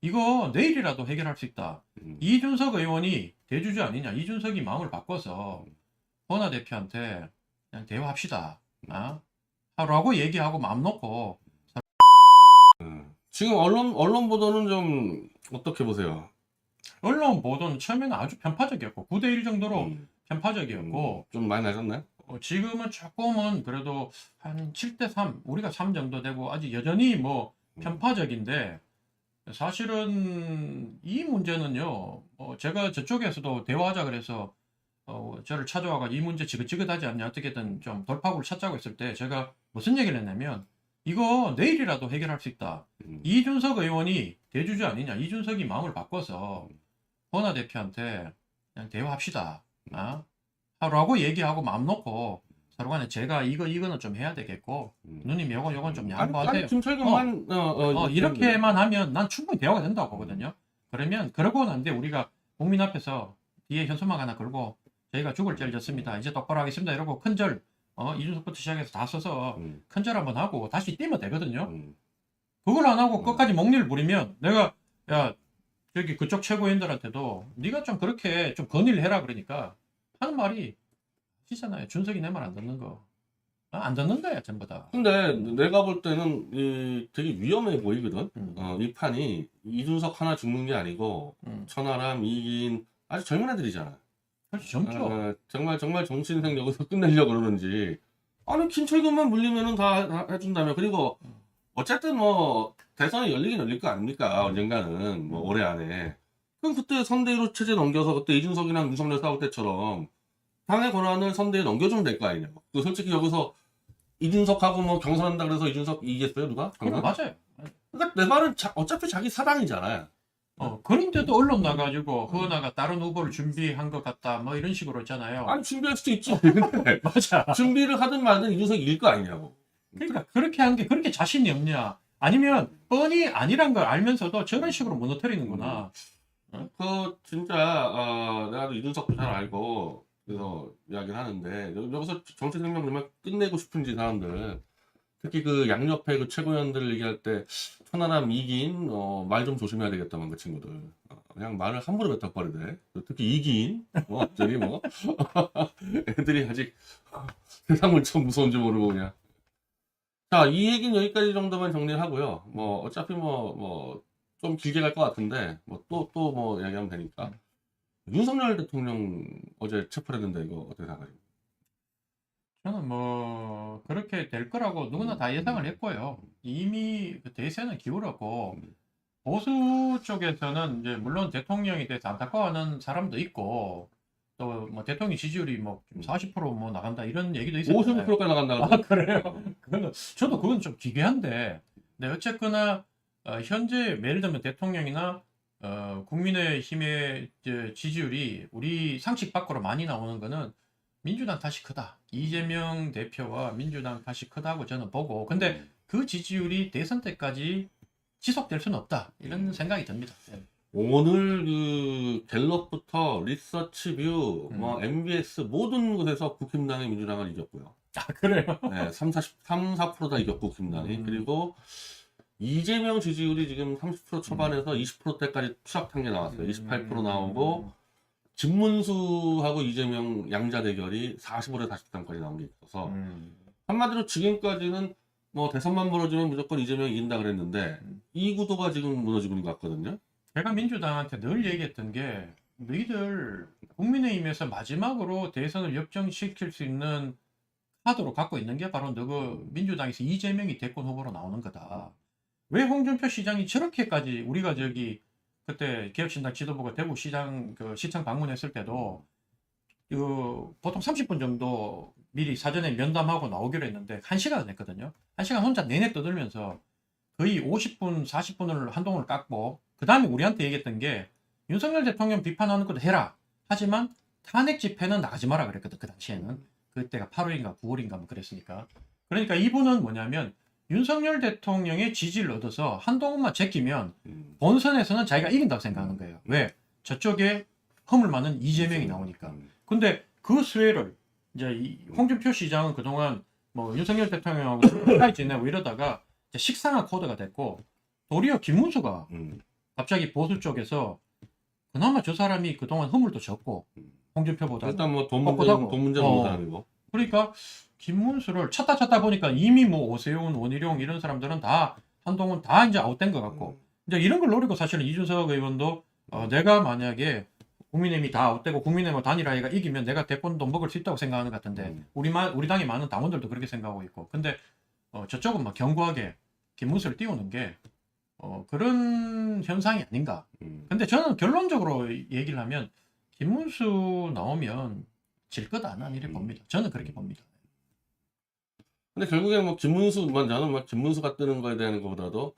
이거 내일이라도 해결할 수 있다. 음. 이준석 의원이 대주주 아니냐. 이준석이 마음을 바꿔서 권하 대표한테 그냥 대화합시다. 라고 얘기하고 마음 놓고. 지금 언론 보도는 좀 어떻게 보세요? 언론 보도는 처음에는 아주 편파적이었고 9대1 정도로 편파적이었고 좀 많이 나셨나요? 지금은 조금은 그래도 한 7대3 우리가 3 정도 되고 아직 여전히 뭐 편파적인데 사실은 이 문제는요 제가 저쪽에서도 대화하자 그래서 저를 찾아와가 이 문제 지긋지긋하지 않냐 어떻게든 좀 돌파구를 찾자고 했을 때 제가 무슨 얘기를 했냐면 이거 내일이라도 해결할 수 있다. 이준석 의원이 대주주 아니냐. 이준석이 마음을 바꿔서 권하 대표한테 그냥 대화합시다. 라고 얘기하고 마음 놓고 서로 간에 제가 이거는 좀 해야 되겠고 누님 요건 좀 양보하세요. 김철근만 이렇게만 하면 난 충분히 대화가 된다고 보거든요. 그러면 그러고 난 뒤에 우리가 국민 앞에서 뒤에 현수막 하나 걸고 저희가 죽을 죄를 졌습니다. 이제 똑바로 하겠습니다. 이러고 큰절 이준석부터 시작해서 다 써서 큰절 한번 하고 다시 뛰면 되거든요. 그걸 안 하고 끝까지 목리를 부리면 내가 야 저기 그쪽 최고위원들한테도 네가 좀 그렇게 좀 건의를 해라 그러니까 하는 말이 시잖아요. 준석이 내 말 안 듣는 거. 안 듣는 거야 전부 다. 근데 내가 볼 때는 되게 위험해 보이거든. 이 판이 이준석 하나 죽는 게 아니고 천하람, 이긴 아주 젊은 애들이잖아. 그렇지 젊죠. 정말 정신생 여기서 끝내려고 그러는지. 아니 김철근만 물리면은 다 해준다며. 그리고 어쨌든 뭐 대선이 열리긴 열릴 거 아닙니까? 언젠가는 뭐 올해 안에. 그럼 그때 선대위로 체제 넘겨서 그때 이준석이랑 윤석열 싸울 때처럼 당의 권한을 선대위에 넘겨주면 될 거 아니냐고. 그 솔직히 여기서 이준석하고 뭐 경선한다 그래서 이준석 이기겠어요 누가? 맞아요. 그러니까 내 말은 어차피 자기 사당이잖아요. 그런데도 언론 나가지고 허나가 다른 후보를 준비한 것 같다 뭐 이런 식으로 했잖아요. 아니 준비할 수도 있지. 근데 맞아. 준비를 하든 말든 이준석이 이길 거 아니냐고. 그러니까 그렇게 하는 게 그렇게 자신이 없냐? 아니면 뻔히 아니란 걸 알면서도 저런 식으로 무너뜨리는구나. 진짜 내가 이준석도 잘 알고 그래서 이야기를 하는데 여기서 정치 생명 정말 끝내고 싶은지 사람들 특히 그 양옆에 그 최고위원들 얘기할 때 천하람 이긴 말 좀 조심해야 되겠다만 그 친구들 그냥 말을 함부로 뱉어버리대. 특히 이긴 저기 뭐 애들이 아직 세상 물참 무서운지 모르고 그냥. 자, 이 얘기는 여기까지 정도만 정리를 하고요. 뭐 어차피 뭐 좀 길게 갈 것 같은데 뭐 또 뭐 이야기하면 되니까. 윤석열 대통령 어제 체포했는데 이거 어떻게 생각해요? 저는 뭐 그렇게 될 거라고 누구나 다 예상을 했고요. 이미 그 대세는 기울었고 보수 쪽에서는 이제 물론 대통령에 대해서 안타까워하는 사람도 있고 또 뭐 대통령 지지율이 뭐 40%뭐 나간다 이런 얘기도 있었잖아요. 50%까지 나간다고? 그래요? 저도 그건 좀 기괴한데 네, 어쨌거나 현재 예를 들면 대통령이나 국민의힘의 지지율이 우리 상식 밖으로 많이 나오는 거는 민주당 탓이 크다. 이재명 대표와 민주당 탓이 크다고 저는 보고 근데 그 지지율이 대선 때까지 지속될 수는 없다. 이런 생각이 듭니다. 네. 오늘 그 갤럽부터 리서치뷰, 뭐 MBS 모든 곳에서 국힘당이 민주당을 이겼고요. 그래요? 네, 4%다 이겼고 국힘당이. 그리고 이재명 지지율이 지금 30% 초반에서 20%대까지 추락한 게 나왔어요. 28% 나오고 김문수하고 이재명 양자 대결이 45대 43까지 나온 게 있어서 한마디로 지금까지는 뭐 대선만 벌어지면 무조건 이재명이 이긴다 그랬는데 이 구도가 지금 무너지고 있는 것 같거든요. 제가 민주당한테 늘 얘기했던 게 너희들 국민의힘에서 마지막으로 대선을 역전시킬 수 있는 카드로 갖고 있는 게 바로 너그 민주당에서 이재명이 대권 후보로 나오는 거다. 왜 홍준표 시장이 저렇게까지 우리가 저기 그때 개혁신당 지도부가 대구 시장 그 시청 방문했을 때도 보통 30분 정도 미리 사전에 면담하고 나오기로 했는데 1시간을 냈거든요. 1시간 혼자 내내 떠들면서 거의 50분, 40분을 한동을 깎고 그 다음에 우리한테 얘기했던 게 윤석열 대통령 비판하는 것도 해라. 하지만 탄핵 집회는 나가지 마라 그랬거든. 그 당시에는. 그때가 8월인가 9월인가 뭐 그랬으니까. 그러니까 이분은 뭐냐면 윤석열 대통령의 지지를 얻어서 한동훈만 제끼면 본선에서는 자기가 이긴다고 생각하는 거예요. 왜? 저쪽에 허물 많은 이재명이 나오니까. 근데 그 수혜를 이제 홍준표 시장은 그동안 뭐 윤석열 대통령하고 사이 지내고 이러다가 식상한 코드가 됐고 도리어 김문수가 갑자기 보수 쪽에서 그나마 저 사람이 그동안 허물도 적고 홍준표보다 일단 뭐 돈 뻣뻣하고. 문제 없는 사람이고. 그러니까 김문수를 찾다 보니까 이미 뭐 오세훈, 원희룡 이런 사람들은 다 한동훈 다 이제 아웃된 것 같고 이제 이런 걸 노리고 사실은 이준석 의원도 내가 만약에 국민의힘이 다 아웃되고 국민의힘 단일화가 이기면 내가 대권도 먹을 수 있다고 생각하는 것 같은데 우리 당의 많은 당원들도 그렇게 생각하고 있고 근데 저쪽은 막 견고하게 김문수를 띄우는 게 그런 현상이 아닌가. 근데 저는 결론적으로 얘기를 하면 김문수 나오면 질 거다 난 이렇게 봅니다. 저는 그렇게 봅니다. 근데 결국에 뭐 저는 막 김문수가 뜨는 거에 대한 것보다도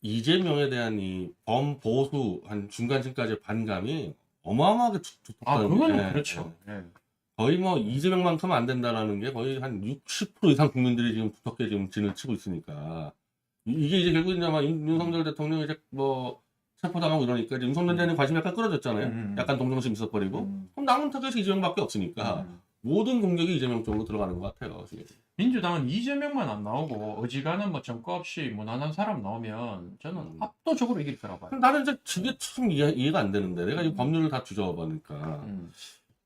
이재명에 대한 이 범보수 한 중간층까지의 반감이 어마어마하게 두텁다는 그거는 게, 그렇죠. 예. 거의 뭐 이재명만큼은 안 된다라는 게 거의 한 60% 이상 국민들이 지금 두텁게 지금 진을 치고 있으니까 이게 이제 결국 이제 아마 윤석열 대통령이 이제 뭐 체포당하고 이러니까 이제 윤석열 대통령 관심이 약간 끌어졌잖아요. 약간 동정심 있어버리고 그럼 남은 타겟이 이재명밖에 없으니까 모든 공격이 이재명 쪽으로 들어가는 것 같아요. 지금. 민주당은 이재명만 안 나오고 어지간한 뭐 점과 없이 무난한 사람 나오면 저는 압도적으로 이길 거라고 봐요. 나는 이제 그게 참 이해가 안 되는데 내가 이 법률을 다 뒤져보니까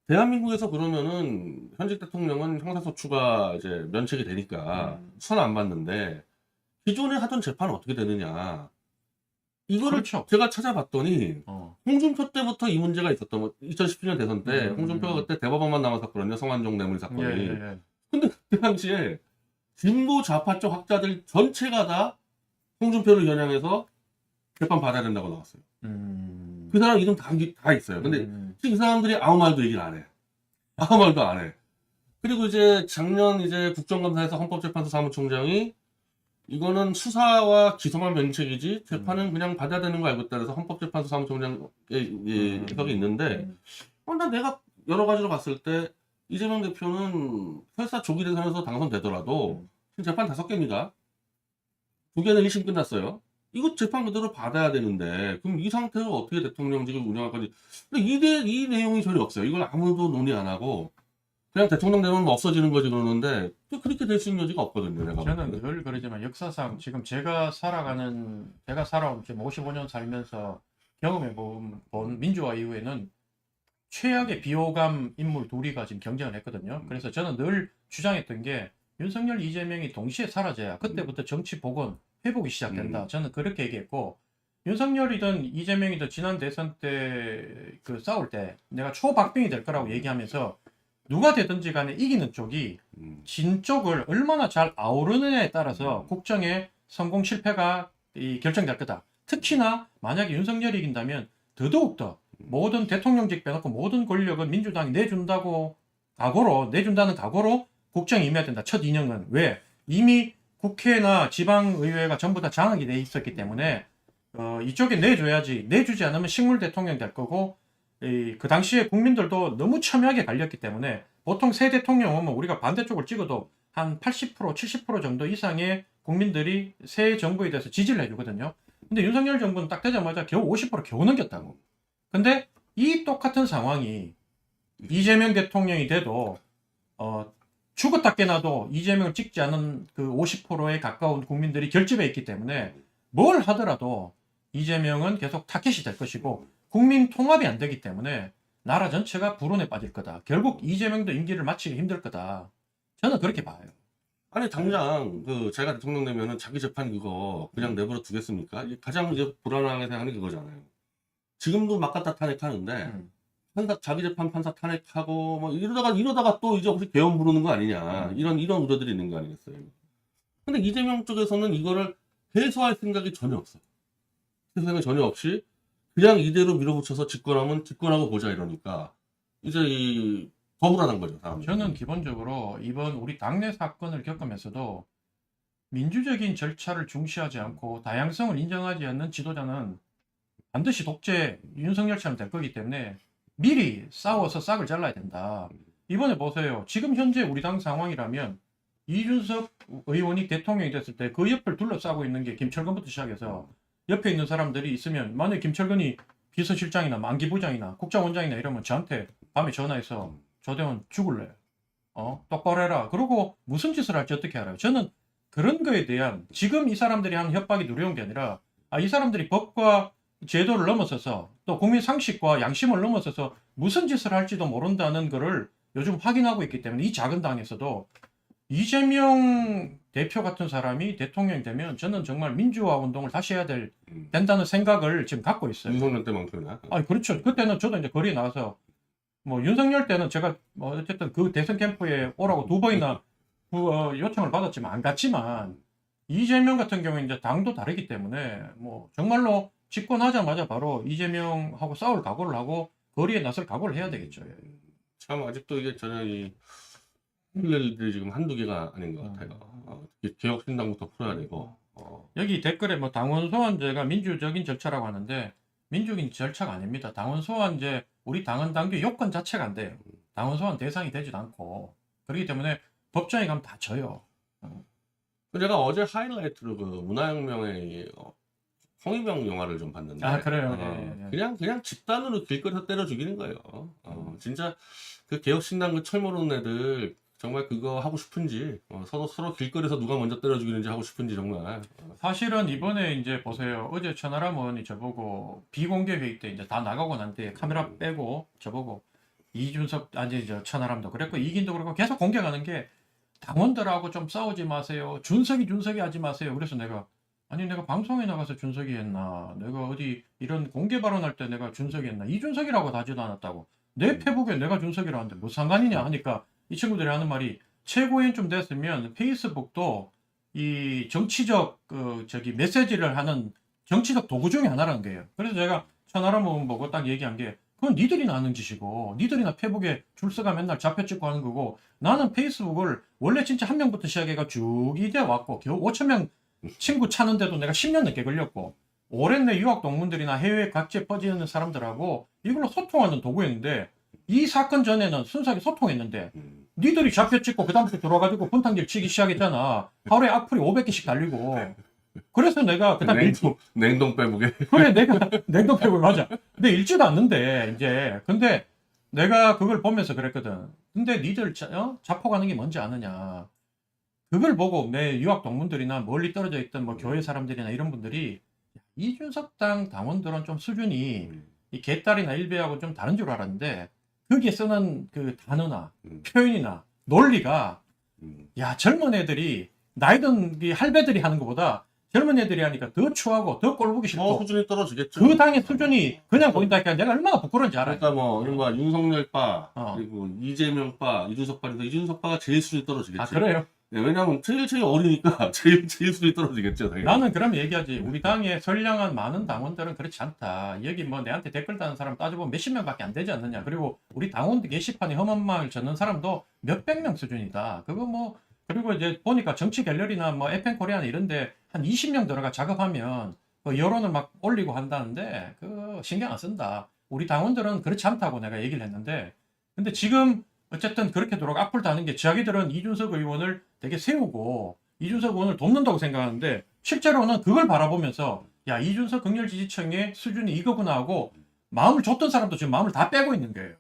대한민국에서 그러면은 현직 대통령은 형사소추가 이제 면책이 되니까 수사 안 받는데 기존에 하던 재판은 어떻게 되느냐 이거를 그렇죠. 제가 찾아봤더니 홍준표 때부터 이 문제가 있었던 거 2017년 대선 때 홍준표가 그때 대법원만 남았었거든요. 성완종 뇌물 사건이. 예. 근데 그때 당시에 진보 좌파 쪽 학자들 전체가 다 홍준표를 겨냥해서 재판 받아야 된다고 나왔어요. 그 사람 이름 다 있어요. 근데 지금 이 사람들이 아무 말도 얘기를 안 해. 아무 말도 안 해. 그리고 이제 작년 이제 국정감사에서 헌법재판소 사무총장이 이거는 수사와 기소만 면책이지 재판은 그냥 받아야 되는 거 알고 있다 그래서 헌법재판소 사무총장의 해석이 있는데 난 내가 여러 가지로 봤을 때 이재명 대표는 설사 조기 대선에서 당선되더라도 지금 재판 5개입니다. 2개는 1심 끝났어요. 이거 재판 그대로 받아야 되는데 그럼 이 상태로 어떻게 대통령직을 운영할 건지 근데 이 내용이 전혀 없어요. 이걸 아무도 논의 안 하고 그냥 대통령 되면 없어지는 거지 그러는데 또 그렇게 될 수 있는 여지가 없거든요. 내가 저는 늘 그러지만 역사상 지금 제가 살아온 지금 55년 살면서 경험해 본 민주화 이후에는 최악의 비호감 인물 둘이가 지금 경쟁을 했거든요. 그래서 저는 늘 주장했던 게 윤석열, 이재명이 동시에 사라져야 그때부터 정치 복원, 회복이 시작된다. 저는 그렇게 얘기했고 윤석열이든 이재명이든 지난 대선 때 그 싸울 때 내가 초박빙이 될 거라고 얘기하면서 누가 되든지 간에 이기는 쪽이 진 쪽을 얼마나 잘 아우르느냐에 따라서 국정의 성공 실패가 결정될 거다. 특히나 만약에 윤석열이 이긴다면 더더욱더 모든 대통령직 빼놓고 모든 권력은 민주당이 내준다는 각오로 국정에 임해야 된다. 첫 인형은. 왜? 이미 국회나 지방의회가 전부 다 장악이 돼 있었기 때문에 이쪽에 내줘야지. 내주지 않으면 식물 대통령 될 거고 그 당시에 국민들도 너무 첨예하게 갈렸기 때문에 보통 새 대통령 오면 우리가 반대쪽을 찍어도 한 80%, 70% 정도 이상의 국민들이 새 정부에 대해서 지지를 해주거든요. 근데 윤석열 정부는 딱 되자마자 겨우 50% 겨우 넘겼다고. 근데 이 똑같은 상황이 이재명 대통령이 돼도 죽었다 깨나도 이재명을 찍지 않은 그 50%에 가까운 국민들이 결집해 있기 때문에 뭘 하더라도 이재명은 계속 타켓이 될 것이고 국민 통합이 안 되기 때문에 나라 전체가 불운에 빠질 거다. 결국 이재명도 임기를 마치기 힘들 거다. 저는 그렇게 봐요. 아니 당장 제가 대통령 되면은 자기 재판 그거 그냥 내버려 두겠습니까? 가장 이제 불안하게 생각하는 그거잖아요. 지금도 막 갖다 탄핵하는데 자기 재판 판사 탄핵하고 뭐 이러다가 또 이제 혹시 개헌 부르는 거 아니냐 이런 우려들이 있는 거 아니겠어요? 근데 이재명 쪽에서는 이거를 해소할 생각이 전혀 없어. 해소할 생각이 전혀 없이 그냥 이대로 밀어붙여서 집권하고 보자 이러니까 이제 더 불안한 거죠. 사람들이. 저는 기본적으로 이번 우리 당내 사건을 겪으면서도 민주적인 절차를 중시하지 않고 다양성을 인정하지 않는 지도자는 반드시 독재 윤석열처럼 될 거기 때문에 미리 싸워서 싹을 잘라야 된다. 이번에 보세요. 지금 현재 우리 당 상황이라면 이준석 의원이 대통령이 됐을 때 그 옆을 둘러싸고 있는 게 김철근부터 시작해서 옆에 있는 사람들이 있으면 만약에 김철근이 비서실장이나 만기부장이나 국정원장이나 이러면 저한테 밤에 전화해서 조대원 죽을래. 똑바로 해라. 그러고 무슨 짓을 할지 어떻게 알아요? 저는 그런 거에 대한 지금 이 사람들이 하는 협박이 두려운 게 아니라 이 사람들이 법과 제도를 넘어서서 또 국민 상식과 양심을 넘어서서 무슨 짓을 할지도 모른다는 거를 요즘 확인하고 있기 때문에 이 작은 당에서도 이재명 대표 같은 사람이 대통령이 되면 저는 정말 민주화 운동을 다시 해야 된다는 생각을 지금 갖고 있어요. 윤석열 때만큼이나. 그렇죠. 그때는 저도 이제 거리에 나가서 뭐 윤석열 때는 제가 뭐 어쨌든 그 대선 캠프에 오라고 2번이나 요청을 받았지만 안 갔지만 이재명 같은 경우에 이제 당도 다르기 때문에 뭐 정말로 집권하자마자 바로 이재명하고 싸울 각오를 하고 거리에 나설 각오를 해야 되겠죠. 예. 참 아직도 이게 전혀 이 일들이 지금 한두 개가 아닌 것 같아요. 특히 개혁신당부터 풀어야 되고. 여기 댓글에 뭐 당원 소환제가 민주적인 절차라고 하는데 민주적인 절차가 아닙니다. 당원 소환제 우리 당헌 당규 요건 자체가 안 돼요. 당원 소환 대상이 되지도 않고 그렇기 때문에 법정에 가면 다 져요. 제가 어제 하이라이트로 그 문화혁명의 홍위병 영화를 좀 봤는데 그래요. 그냥 집단으로 길거리에서 때려 죽이는 거예요. 진짜 그 개혁신당 그 철모르는 애들 정말 그거 하고 싶은지 서로 길거리에서 누가 먼저 때려 죽이는지 하고 싶은지 정말. 사실은 이번에 이제 보세요. 어제 천하람 의원이 저보고 비공개 회의 때 이제 다 나가고 난 뒤에 카메라 빼고 저보고 이준석 저 천하람도 그랬고 이긴도 그렇고 계속 공격하는 게 당원들하고 좀 싸우지 마세요. 준석이 하지 마세요. 그래서 내가 방송에 나가서 준석이 했나? 내가 어디 이런 공개 발언할 때 내가 준석이 했나? 이준석이라고 하지도 않았다고. 내 페북에 내가 준석이라는데 뭐 상관이냐 하니까 이 친구들이 하는 말이 최고위원 좀 됐으면 페이스북도 이 정치적 메시지를 하는 정치적 도구 중에 하나라는 거예요. 그래서 제가 천하람 의원 보고 딱 얘기한 게 그건 니들이나 하는 짓이고 니들이나 페북에 줄 서가 맨날 좌표 찍고 하는 거고 나는 페이스북을 원래 진짜 한 명부터 시작해가 쭉 이대 왔고 겨우 5천 명 친구 찾는데도 내가 10년 넘게 걸렸고 오랜 내 유학 동문들이나 해외 각지에 퍼지는 사람들하고 이걸로 소통하는 도구였는데 이 사건 전에는 순수하게 소통했는데 니들이 좌표 찍고 그다음부터 들어와가지고 분탕질 치기 시작했잖아. 하루에 악플이 500개씩 달리고 그래서 내가 그다음 냉동 빼보게. 그래 내가 냉동 빼고 맞아. 근데 읽지도 않는데 이제 근데 내가 그걸 보면서 그랬거든. 근데 니들 자폭하는 게 뭔지 아느냐. 그걸 보고 내 유학 동문들이나 멀리 떨어져 있던 뭐 교회 사람들이나 이런 분들이 이준석 당 당원들은 좀 수준이 이 개딸이나 일베하고 좀 다른 줄 알았는데 거기에 쓰는 그 단어나 표현이나 논리가 야 젊은 애들이 나이든 할배들이 하는 것보다 젊은 애들이 하니까 더 추하고 더 꼴보기 싫고 수준이 떨어지겠죠. 그 당의 수준이 그냥 보인다 하니까 내가 얼마나 부끄러운지 알아요. 그러니까 뭐 이른바 윤석열 바 그리고 이재명 바 이준석 바에서 이준석 바가 제일 수준이 떨어지겠지. 그래요? 네, 왜냐하면 제일 어리니까 제일 수준이 떨어지겠죠. 당연히. 나는 그럼 얘기하지. 우리 당의 선량한 많은 당원들은 그렇지 않다. 여기 뭐 내한테 댓글 다는 사람 따져보면 몇십 명밖에 안 되지 않느냐. 그리고 우리 당원들 게시판에 험한 말 적는 사람도 몇백 명 수준이다. 그거 뭐 그리고 이제 보니까 정치 갤러리나 뭐 에펜코리아나 이런데 한 20명 들어가 작업하면 그 여론을 막 올리고 한다는데 그 신경 안 쓴다. 우리 당원들은 그렇지 않다고 내가 얘기를 했는데 근데 지금 어쨌든 그렇게 돌아가 악플 다는 게 자기들은 이준석 의원을 되게 세우고 이준석 의원을 돕는다고 생각하는데 실제로는 그걸 바라보면서 야 이준석 극렬 지지층의 수준이 이거구나 하고 마음을 줬던 사람도 지금 마음을 다 빼고 있는 거예요.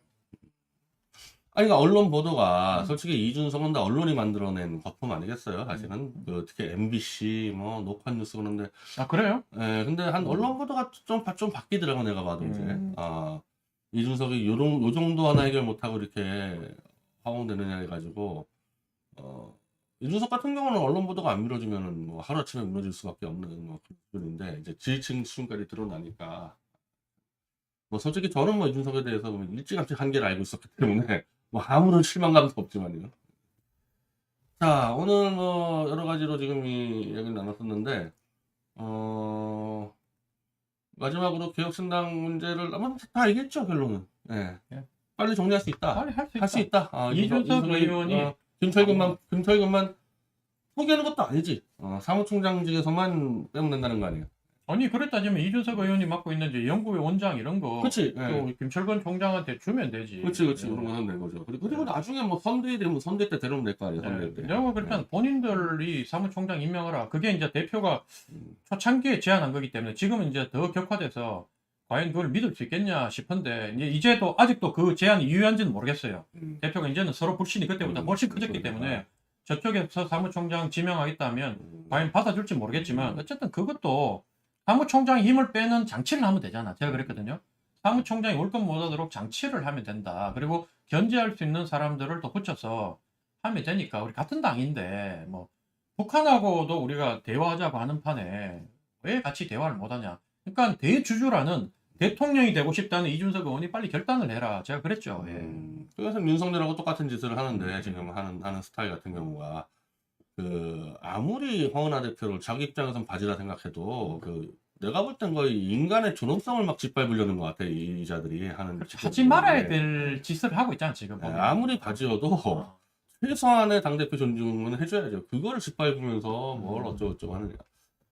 아니, 그러니까 언론 보도가 솔직히 이준석은 다 언론이 만들어낸 거품 아니겠어요? 사실은 그 특히 MBC 뭐 녹화뉴스 그런데 그래요? 예, 근데 한 언론 보도가 좀 바뀌더라고 내가 봐도 이제 이준석이 요 정도 하나 해결 못하고 이렇게 화공되느냐 해가지고 이준석 같은 경우는 언론 보도가 안 밀어주면은 뭐 하루아침에 무너질 수밖에 없는 뭐 그런 수준인데 이제 지지층 수준까지 드러나니까 뭐 솔직히 저는 뭐 이준석에 대해서 뭐 일찌감치 한계를 알고 있었기 때문에 뭐 아무런 실망감도 없지만요. 자, 오늘 뭐 여러 가지로 지금 이 얘기를 나눴었는데 마지막으로 개혁신당 문제를 아마 다 알겠죠 결론은. 예. 빨리 정리할 수 있다. 빨리 할 수 있다. 할 수 있다. 이준석 의원이 김철근만 포기하는 것도 아니지. 사무총장직에서만 빼면 된다는 거 아니에요. 아니 그랬다 지면 이준석 의원이 맡고 있는 이제 연구회 원장 이런 거 그치. 또 김철근 총장한테 주면 되지. 그렇지. 그런 거 하면 된 거죠. 그리고 나중에 뭐 선대위 되면 선대 때 데려오면 될 거 아니에요. 선대 때. 내가 그렇잖아. 본인들이 사무총장 임명하라. 그게 이제 대표가 초창기에 제안한 거기 때문에 지금은 이제 더 격화돼서 과연 그걸 믿을 수 있겠냐 싶은데 이제도 아직도 그 제안이 유효한지는 모르겠어요. 대표가 이제는 서로 불신이 그때보다 훨씬 커졌기 때문에 저쪽에서 사무총장 지명하겠다면 과연 받아줄지 모르겠지만 어쨌든 그것도 사무총장이 힘을 빼는 장치를 하면 되잖아. 제가 그랬거든요. 사무총장이 올 것 못하도록 장치를 하면 된다. 그리고 견제할 수 있는 사람들을 또 붙여서 하면 되니까 우리 같은 당인데 뭐 북한하고도 우리가 대화하자고 하는 판에 왜 같이 대화를 못하냐. 그러니까 대주주라는 대통령이 되고 싶다는 이준석 의원이 빨리 결단을 해라. 제가 그랬죠. 예. 그래서 윤석열하고 똑같은 짓을 하는데 지금 하는 스타일 같은 경우가 그 아무리 황운하 대표를 자기 입장에선 바지라 생각해도 그 내가 볼 땐 거의 인간의 존엄성을 막 짓밟으려는 것 같아 이 자들이 하는 그렇죠. 짓들 하지 보면. 말아야 될 짓을 하고 있잖아 지금. 예, 보면. 아무리 바지여도 어. 최소한의 당대표 존중은 해줘야죠. 그거를 짓밟으면서 뭘 어쩌고저쩌고 하느냐.